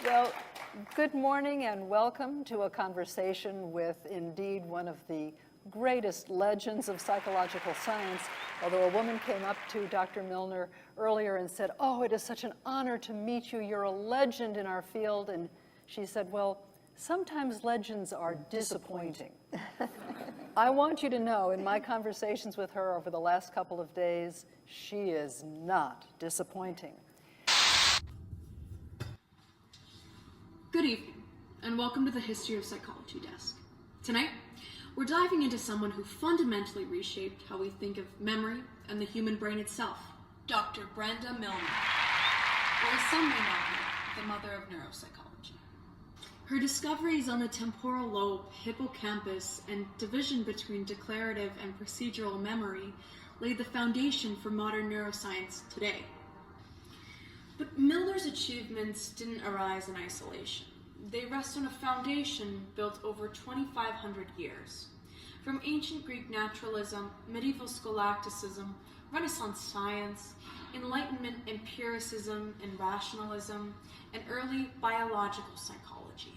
Well, good morning and welcome to a conversation with indeed one of the greatest legends of psychological science. Although a woman came up to Dr. Milner earlier and said, "Oh, it is such an honor to meet you. You're a legend in our field." And she said, "Well, sometimes legends are disappointing." I want you to know, in my conversations with her over the last couple of days, she is not disappointing. Good evening, and welcome to the History of Psychology desk. Tonight, we're diving into someone who fundamentally reshaped how we think of memory and the human brain itself, Dr. Brenda Milner, or as some may know her, the mother of neuropsychology. Her discoveries on the temporal lobe, hippocampus, and division between declarative and procedural memory laid the foundation for modern neuroscience today. But Milner's achievements didn't arise in isolation. They rest on a foundation built over 2,500 years. From ancient Greek naturalism, medieval scholasticism, Renaissance science, Enlightenment empiricism and rationalism, and early biological psychology.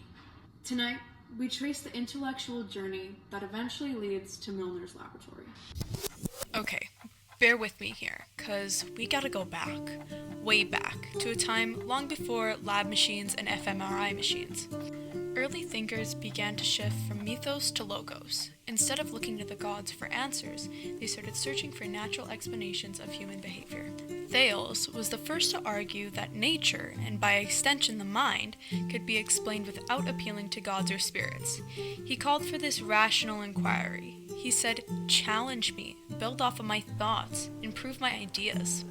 Tonight, we trace the intellectual journey that eventually leads to Milner's laboratory. Okay, bear with me here, because we gotta go back, way back, to a time long before lab machines and fMRI machines. Early thinkers began to shift from mythos to logos. Instead of looking to the gods for answers, they started searching for natural explanations of human behavior. Thales was the first to argue that nature, and by extension the mind, could be explained without appealing to gods or spirits. He called for this rational inquiry. He said, "Challenge me, build off of my thoughts, improve my ideas."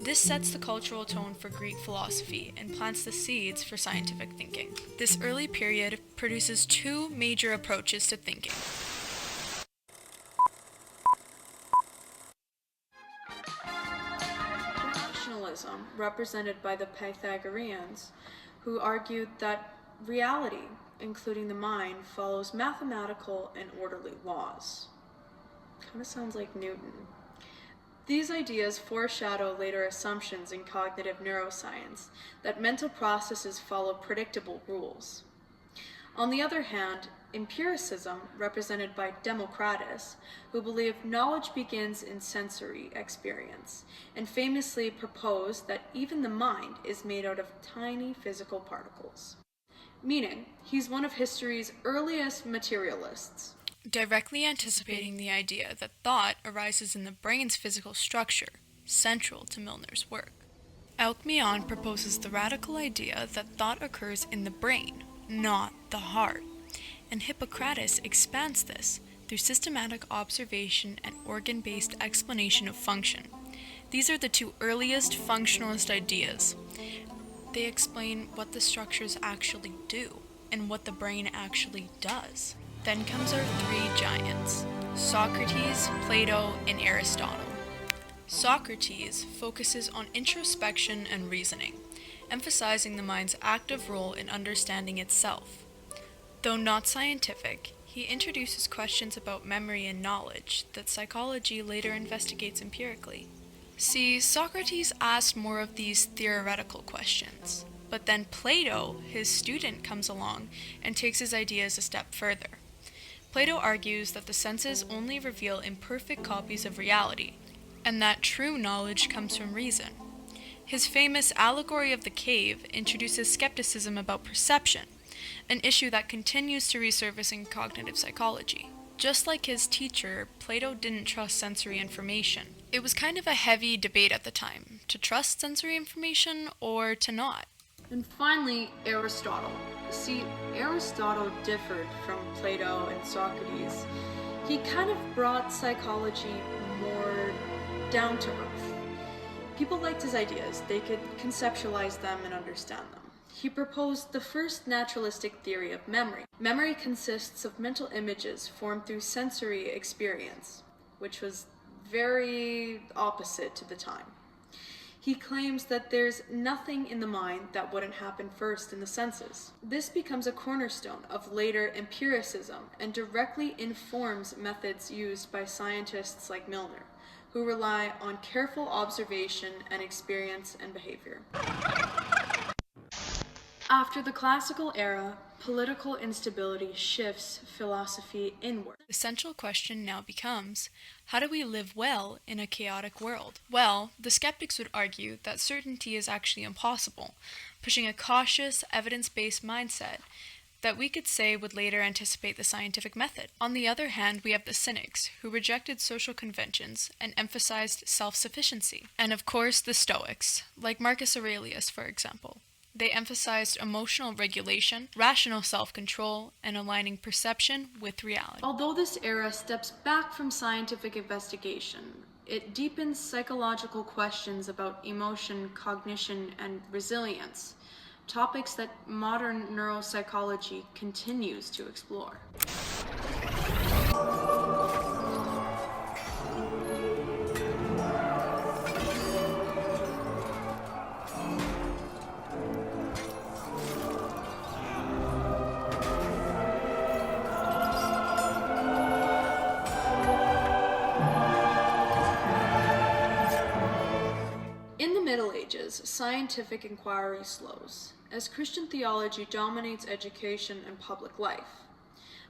This sets the cultural tone for Greek philosophy and plants the seeds for scientific thinking. This early period produces two major approaches to thinking. Rationalism, represented by the Pythagoreans, who argued that reality, including the mind, follows mathematical and orderly laws. Kind of sounds like Newton. These ideas foreshadow later assumptions in cognitive neuroscience that mental processes follow predictable rules. On the other hand, empiricism, represented by Democritus, who believed knowledge begins in sensory experience, and famously proposed that even the mind is made out of tiny physical particles. Meaning, he's one of history's earliest materialists. Directly anticipating the idea that thought arises in the brain's physical structure, central to Milner's work. Alcmaeon proposes the radical idea that thought occurs in the brain, not the heart, and Hippocrates expands this through systematic observation and organ-based explanation of function. These are the two earliest functionalist ideas. They explain what the structures actually do and what the brain actually does. Then comes our three giants, Socrates, Plato, and Aristotle. Socrates focuses on introspection and reasoning, emphasizing the mind's active role in understanding itself. Though not scientific, he introduces questions about memory and knowledge that psychology later investigates empirically. See, Socrates asked more of these theoretical questions, but then Plato, his student, comes along and takes his ideas a step further. Plato argues that the senses only reveal imperfect copies of reality, and that true knowledge comes from reason. His famous Allegory of the Cave introduces skepticism about perception, an issue that continues to resurface in cognitive psychology. Just like his teacher, Plato didn't trust sensory information. It was kind of a heavy debate at the time, to trust sensory information or to not. And finally, Aristotle. See, Aristotle differed from Plato and Socrates. He kind of brought psychology more down to earth. People liked his ideas. They could conceptualize them and understand them. He proposed the first naturalistic theory of memory. Memory consists of mental images formed through sensory experience, which was very opposite to the time. He claims that there's nothing in the mind that wouldn't happen first in the senses. This becomes a cornerstone of later empiricism and directly informs methods used by scientists like Milner, who rely on careful observation and experience and behavior. After the classical era, political instability shifts philosophy inward. The central question now becomes, how do we live well in a chaotic world? Well, the skeptics would argue that certainty is actually impossible, pushing a cautious, evidence-based mindset that we could say would later anticipate the scientific method. On the other hand, we have the cynics, who rejected social conventions and emphasized self-sufficiency. And of course, the Stoics, like Marcus Aurelius, for example. They emphasized emotional regulation, rational self-control, and aligning perception with reality. Although this era steps back from scientific investigation, it deepens psychological questions about emotion, cognition, and resilience, topics that modern neuropsychology continues to explore. In the Middle Ages, scientific inquiry slows, as Christian theology dominates education and public life.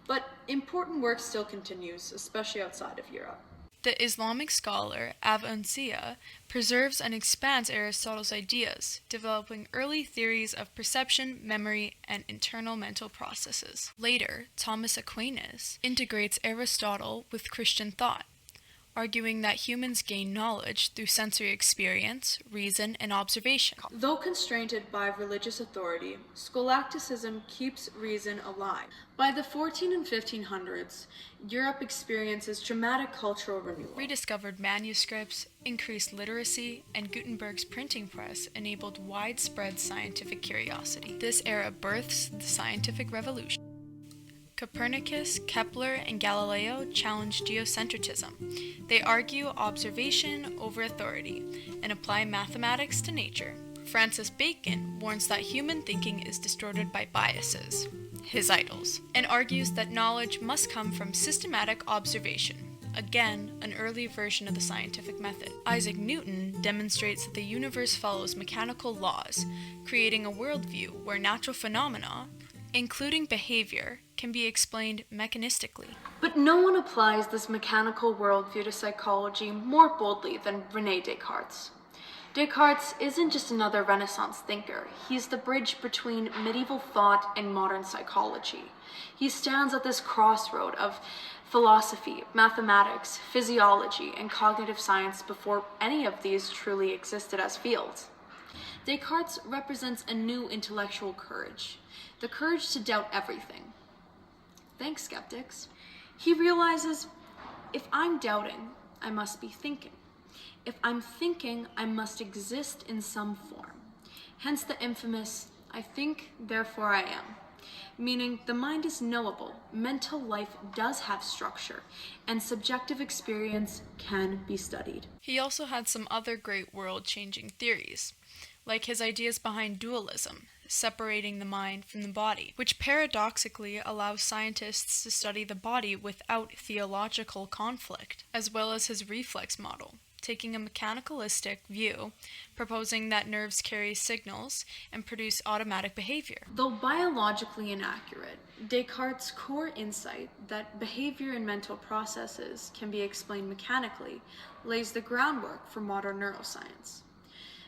But important work still continues, especially outside of Europe. The Islamic scholar Avansia preserves and expands Aristotle's ideas, developing early theories of perception, memory, and internal mental processes. Later, Thomas Aquinas integrates Aristotle with Christian thought, arguing that humans gain knowledge through sensory experience, reason, and observation. Though constrained by religious authority, scholasticism keeps reason alive. By the 14 and 1500s, Europe experiences dramatic cultural renewal. Rediscovered manuscripts, increased literacy, and Gutenberg's printing press enabled widespread scientific curiosity. This era births the scientific revolution. Copernicus, Kepler, and Galileo challenge geocentrism. They argue observation over authority and apply mathematics to nature. Francis Bacon warns that human thinking is distorted by biases, his idols, and argues that knowledge must come from systematic observation. Again, an early version of the scientific method. Isaac Newton demonstrates that the universe follows mechanical laws, creating a worldview where natural phenomena, including behavior, can be explained mechanistically. But no one applies this mechanical worldview to psychology more boldly than René Descartes. Descartes isn't just another Renaissance thinker. He's the bridge between medieval thought and modern psychology. He stands at this crossroad of philosophy, mathematics, physiology, and cognitive science before any of these truly existed as fields. Descartes represents a new intellectual courage, the courage to doubt everything. Thanks, skeptics. He realizes, if I'm doubting, I must be thinking. If I'm thinking, I must exist in some form. Hence the infamous, I think, therefore I am. Meaning the mind is knowable, mental life does have structure, and subjective experience can be studied. He also had some other great world-changing theories, like his ideas behind dualism, separating the mind from the body, which paradoxically allows scientists to study the body without theological conflict, as well as his reflex model, taking a mechanicalistic view, proposing that nerves carry signals and produce automatic behavior. Though biologically inaccurate, Descartes' core insight that behavior and mental processes can be explained mechanically lays the groundwork for modern neuroscience.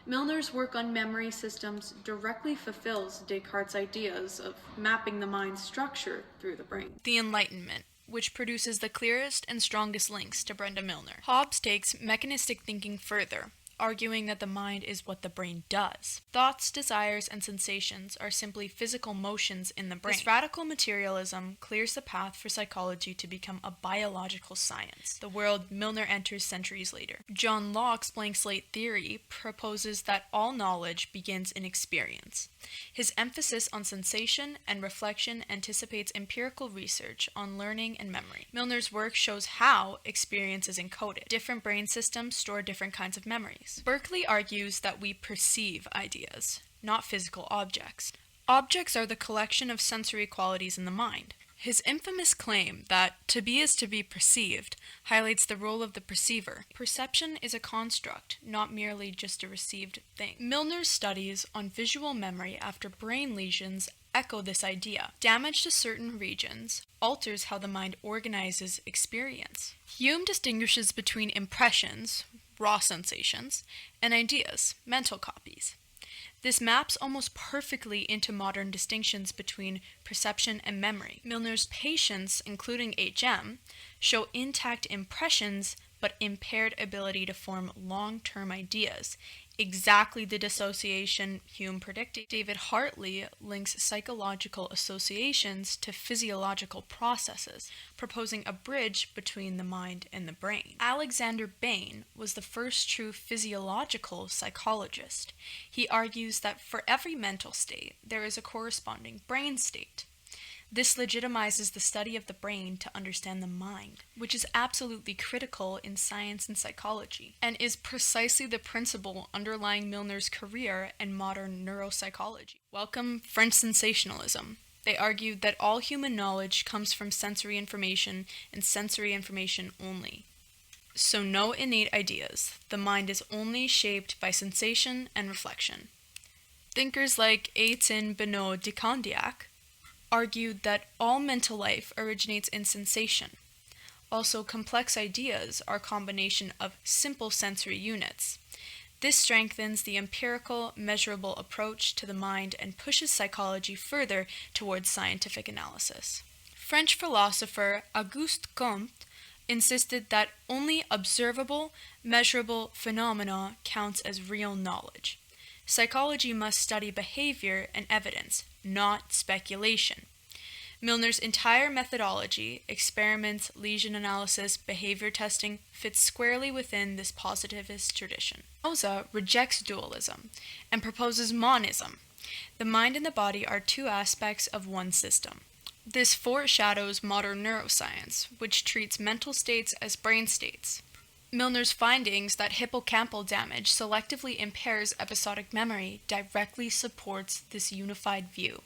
Milner's work on memory systems directly fulfills Descartes' ideas of mapping the mind's structure through the brain. The Enlightenment, which produces the clearest and strongest links to Brenda Milner. Hobbes takes mechanistic thinking further, arguing that the mind is what the brain does. Thoughts, desires, and sensations are simply physical motions in the brain. This radical materialism clears the path for psychology to become a biological science, the world Milner enters centuries later. John Locke's blank slate theory proposes that all knowledge begins in experience. His emphasis on sensation and reflection anticipates empirical research on learning and memory. Milner's work shows how experience is encoded. Different brain systems store different kinds of memories. Berkeley argues that we perceive ideas, not physical objects. Objects are the collection of sensory qualities in the mind. His infamous claim that to be is to be perceived highlights the role of the perceiver. Perception is a construct, not merely just a received thing. Milner's studies on visual memory after brain lesions echo this idea. Damage to certain regions alters how the mind organizes experience. Hume distinguishes between impressions, raw sensations, and ideas, mental copies. This maps almost perfectly into modern distinctions between perception and memory. Milner's patients, including HM, show intact impressions but impaired ability to form long-term ideas, exactly the dissociation Hume predicted. David Hartley links psychological associations to physiological processes, proposing a bridge between the mind and the brain. Alexander Bain was the first true physiological psychologist. He argues that for every mental state, there is a corresponding brain state. This legitimizes the study of the brain to understand the mind, which is absolutely critical in science and psychology, and is precisely the principle underlying Milner's career and modern neuropsychology. Welcome French sensationalism. They argued that all human knowledge comes from sensory information and sensory information only. So no innate ideas. The mind is only shaped by sensation and reflection. Thinkers like Étienne Benoît de Condillac argued that all mental life originates in sensation. Also, complex ideas are a combination of simple sensory units. This strengthens the empirical, measurable approach to the mind and pushes psychology further towards scientific analysis. French philosopher Auguste Comte insisted that only observable, measurable phenomena counts as real knowledge. Psychology must study behavior and evidence, not speculation. Milner's entire methodology, experiments, lesion analysis, behavior testing, fits squarely within this positivist tradition. Spinoza rejects dualism and proposes monism. The mind and the body are two aspects of one system. This foreshadows modern neuroscience, which treats mental states as brain states. Milner's findings that hippocampal damage selectively impairs episodic memory directly supports this unified view.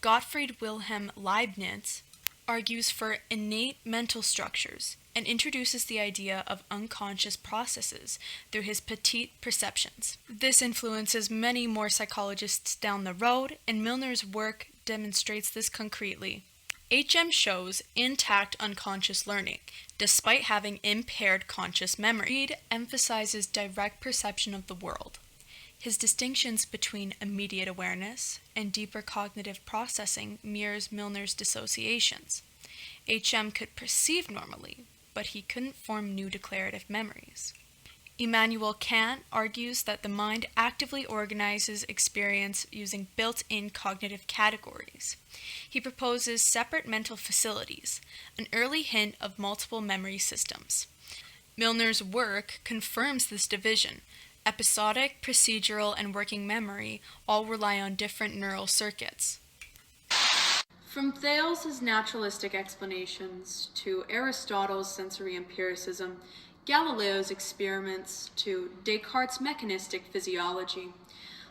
Gottfried Wilhelm Leibniz argues for innate mental structures and introduces the idea of unconscious processes through his petite perceptions. This influences many more psychologists down the road, and Milner's work demonstrates this concretely. HM shows intact unconscious learning, despite having impaired conscious memory. Reid emphasizes direct perception of the world. His distinctions between immediate awareness and deeper cognitive processing mirrors Milner's dissociations. HM could perceive normally, but he couldn't form new declarative memories. Immanuel Kant argues that the mind actively organizes experience using built-in cognitive categories. He proposes separate mental facilities, an early hint of multiple memory systems. Milner's work confirms this division. Episodic, procedural, and working memory all rely on different neural circuits. From Thales' naturalistic explanations to Aristotle's sensory empiricism, Galileo's experiments to Descartes' mechanistic physiology,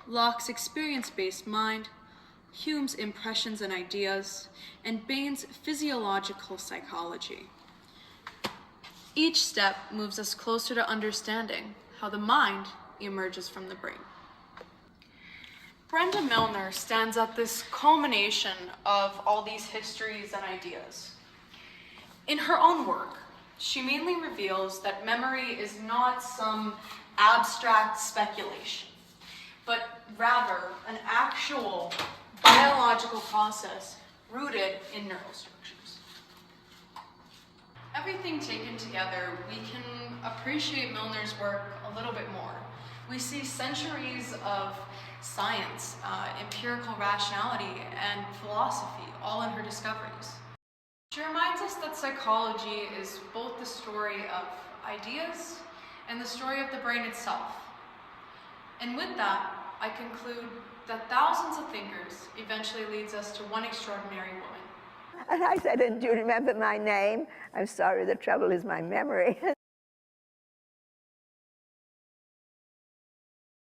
Locke's experience-based mind, Hume's impressions and ideas, and Bain's physiological psychology. Each step moves us closer to understanding how the mind emerges from the brain. Brenda Milner stands at this culmination of all these histories and ideas. In her own work, she mainly reveals that memory is not some abstract speculation, but rather an actual biological process rooted in neural structures. Everything taken together, we can appreciate Milner's work a little bit more. We see centuries of science, empirical rationality, and philosophy all in her discoveries. She reminds us that psychology is both the story of ideas and the story of the brain itself. And with that, I conclude that thousands of thinkers eventually leads us to one extraordinary woman. And I said, "And do you remember my name?" "I'm sorry, the trouble is my memory."